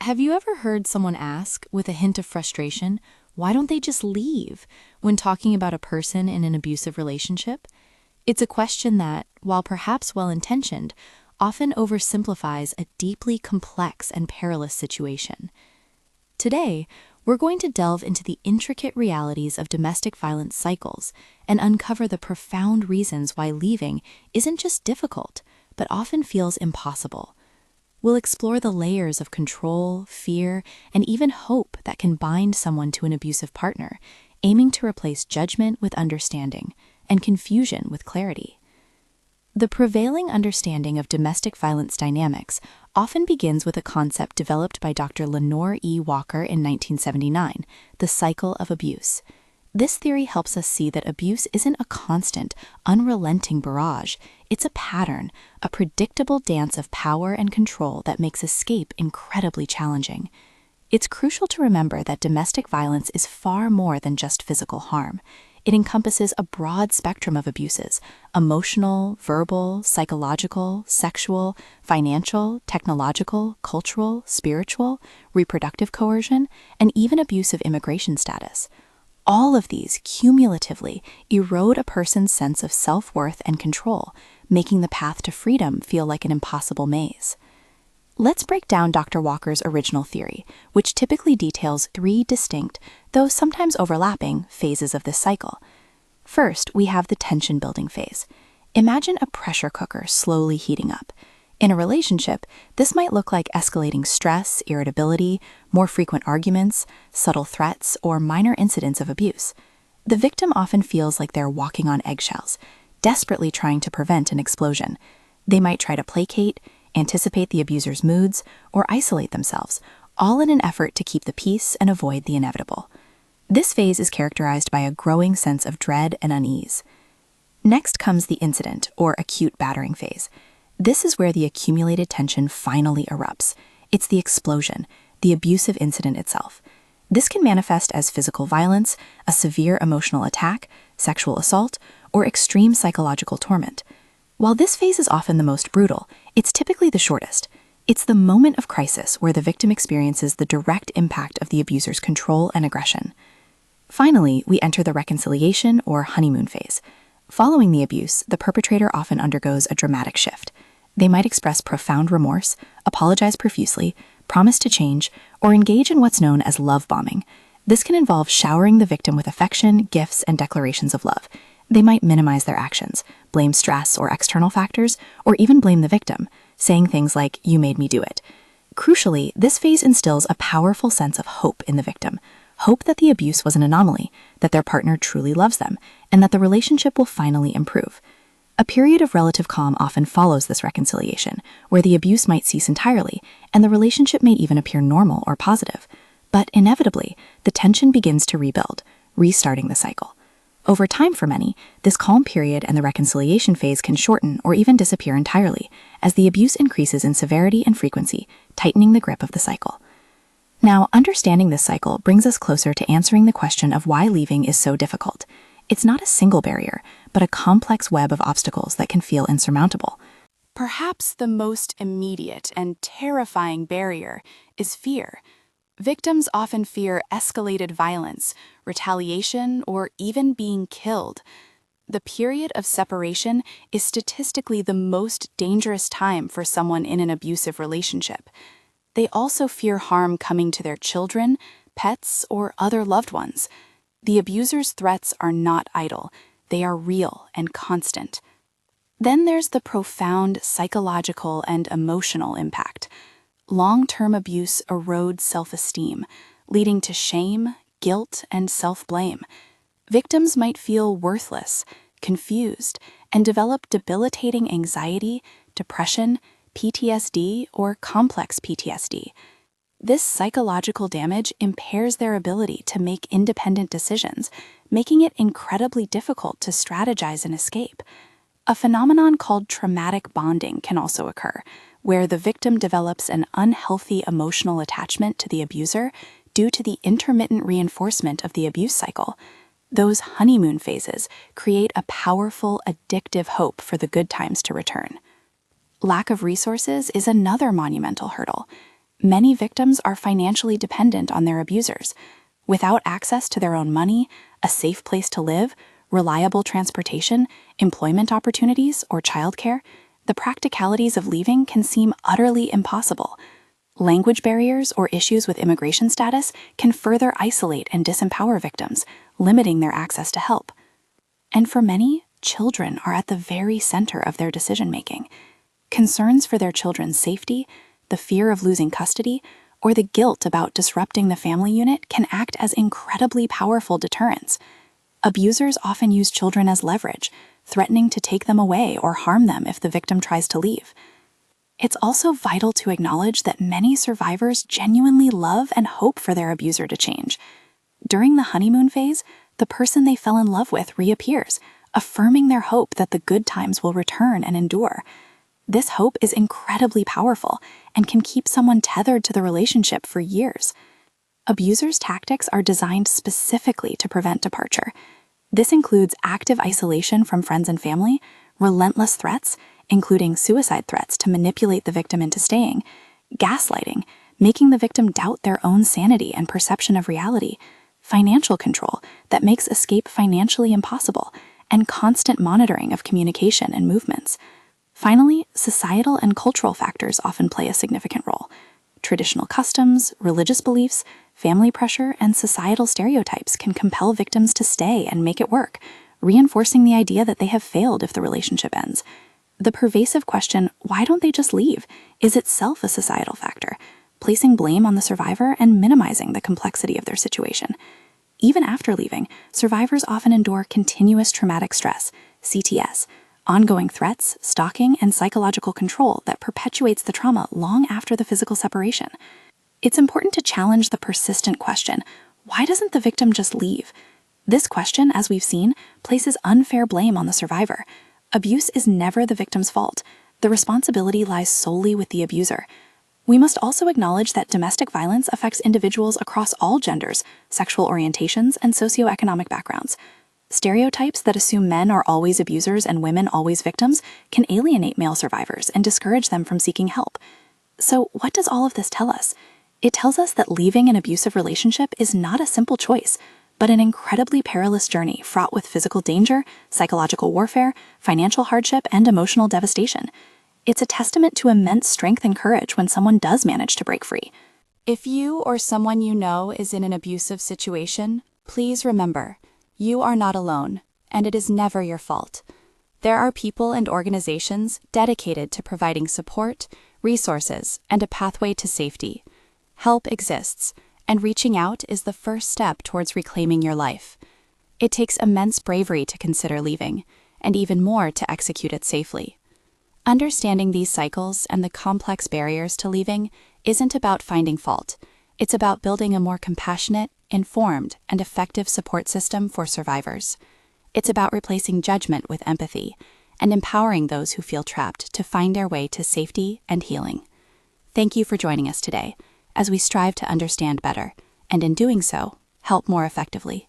Have you ever heard someone ask, with a hint of frustration, why don't they just leave when talking about a person in an abusive relationship? It's a question that, while perhaps well-intentioned, often oversimplifies a deeply complex and perilous situation. Today, we're going to delve into the intricate realities of domestic violence cycles and uncover the profound reasons why leaving isn't just difficult, but often feels impossible. We'll explore the layers of control, fear, and even hope that can bind someone to an abusive partner, aiming to replace judgment with understanding and confusion with clarity. The prevailing understanding of domestic violence dynamics often begins with a concept developed by Dr. Lenore E. Walker in 1979, the cycle of abuse. This theory helps us see that abuse isn't a constant, unrelenting barrage. It's a pattern, a predictable dance of power and control that makes escape incredibly challenging. It's crucial to remember that domestic violence is far more than just physical harm. It encompasses a broad spectrum of abuses: emotional, verbal, psychological, sexual, financial, technological, cultural, spiritual, reproductive coercion, and even abusive immigration status. All of these cumulatively erode a person's sense of self-worth and control, making the path to freedom feel like an impossible maze. Let's break down Dr. Walker's original theory, which typically details 3 distinct, though sometimes overlapping, phases of this cycle. First, we have the tension-building phase. Imagine a pressure cooker slowly heating up. In a relationship, this might look like escalating stress, irritability, more frequent arguments, subtle threats, or minor incidents of abuse. The victim often feels like they're walking on eggshells, desperately trying to prevent an explosion. They might try to placate, anticipate the abuser's moods, or isolate themselves, all in an effort to keep the peace and avoid the inevitable. This phase is characterized by a growing sense of dread and unease. Next comes the incident, or acute battering phase. This is where the accumulated tension finally erupts. It's the explosion, the abusive incident itself. This can manifest as physical violence, a severe emotional attack, sexual assault, or extreme psychological torment. While this phase is often the most brutal, it's typically the shortest. It's the moment of crisis where the victim experiences the direct impact of the abuser's control and aggression. Finally, we enter the reconciliation or honeymoon phase. Following the abuse, the perpetrator often undergoes a dramatic shift. They might express profound remorse, apologize profusely, promise to change, or engage in what's known as love bombing. This can involve showering the victim with affection, gifts, and declarations of love. They might minimize their actions, blame stress or external factors, or even blame the victim, saying things like, "You made me do it." Crucially, this phase instills a powerful sense of hope in the victim. Hope that the abuse was an anomaly, that their partner truly loves them, and that the relationship will finally improve. A period of relative calm often follows this reconciliation, where the abuse might cease entirely, and the relationship may even appear normal or positive. But inevitably, the tension begins to rebuild, restarting the cycle. Over time for many, this calm period and the reconciliation phase can shorten or even disappear entirely, as the abuse increases in severity and frequency, tightening the grip of the cycle. Now, understanding this cycle brings us closer to answering the question of why leaving is so difficult. It's not a single barrier, but a complex web of obstacles that can feel insurmountable. Perhaps the most immediate and terrifying barrier is fear. Victims often fear escalated violence, retaliation, or even being killed. The period of separation is statistically the most dangerous time for someone in an abusive relationship. They also fear harm coming to their children, pets, or other loved ones. The abuser's threats are not idle. They are real and constant. Then there's the profound psychological and emotional impact. Long-term abuse erodes self-esteem, leading to shame, guilt, and self-blame. Victims might feel worthless, confused, and develop debilitating anxiety, depression, PTSD, or complex PTSD. This psychological damage impairs their ability to make independent decisions, making it incredibly difficult to strategize and escape. A phenomenon called traumatic bonding can also occur, where the victim develops an unhealthy emotional attachment to the abuser due to the intermittent reinforcement of the abuse cycle. Those honeymoon phases create a powerful, addictive hope for the good times to return. Lack of resources is another monumental hurdle. Many victims are financially dependent on their abusers. Without access to their own money, a safe place to live, reliable transportation, employment opportunities, or childcare, the practicalities of leaving can seem utterly impossible. Language barriers or issues with immigration status can further isolate and disempower victims, limiting their access to help. And for many, children are at the very center of their decision-making. Concerns for their children's safety, the fear of losing custody, or the guilt about disrupting the family unit can act as incredibly powerful deterrents. Abusers often use children as leverage, threatening to take them away or harm them if the victim tries to leave. It's also vital to acknowledge that many survivors genuinely love and hope for their abuser to change. During the honeymoon phase, the person they fell in love with reappears, affirming their hope that the good times will return and endure. This hope is incredibly powerful and can keep someone tethered to the relationship for years. Abusers' tactics are designed specifically to prevent departure. This includes active isolation from friends and family, relentless threats, including suicide threats to manipulate the victim into staying, gaslighting, making the victim doubt their own sanity and perception of reality, financial control that makes escape financially impossible, and constant monitoring of communication and movements. Finally, societal and cultural factors often play a significant role. Traditional customs, religious beliefs, family pressure, and societal stereotypes can compel victims to stay and make it work, reinforcing the idea that they have failed if the relationship ends. The pervasive question, why don't they just leave, is itself a societal factor, placing blame on the survivor and minimizing the complexity of their situation. Even after leaving, survivors often endure continuous traumatic stress, CTS, ongoing threats, stalking, and psychological control that perpetuates the trauma long after the physical separation. It's important to challenge the persistent question, why doesn't the victim just leave? This question, as we've seen, places unfair blame on the survivor. Abuse is never the victim's fault. The responsibility lies solely with the abuser. We must also acknowledge that domestic violence affects individuals across all genders, sexual orientations, and socioeconomic backgrounds. Stereotypes that assume men are always abusers and women always victims can alienate male survivors and discourage them from seeking help. So what does all of this tell us? It tells us that leaving an abusive relationship is not a simple choice, but an incredibly perilous journey fraught with physical danger, psychological warfare, financial hardship, and emotional devastation. It's a testament to immense strength and courage when someone does manage to break free. If you or someone you know is in an abusive situation, please remember, you are not alone, and it is never your fault. There are people and organizations dedicated to providing support, resources, and a pathway to safety. Help exists, and reaching out is the first step towards reclaiming your life. It takes immense bravery to consider leaving, and even more to execute it safely. Understanding these cycles and the complex barriers to leaving isn't about finding fault. It's about building a more compassionate, informed, and effective support system for survivors. It's about replacing judgment with empathy and empowering those who feel trapped to find their way to safety and healing. Thank you for joining us today as we strive to understand better, and in doing so, help more effectively.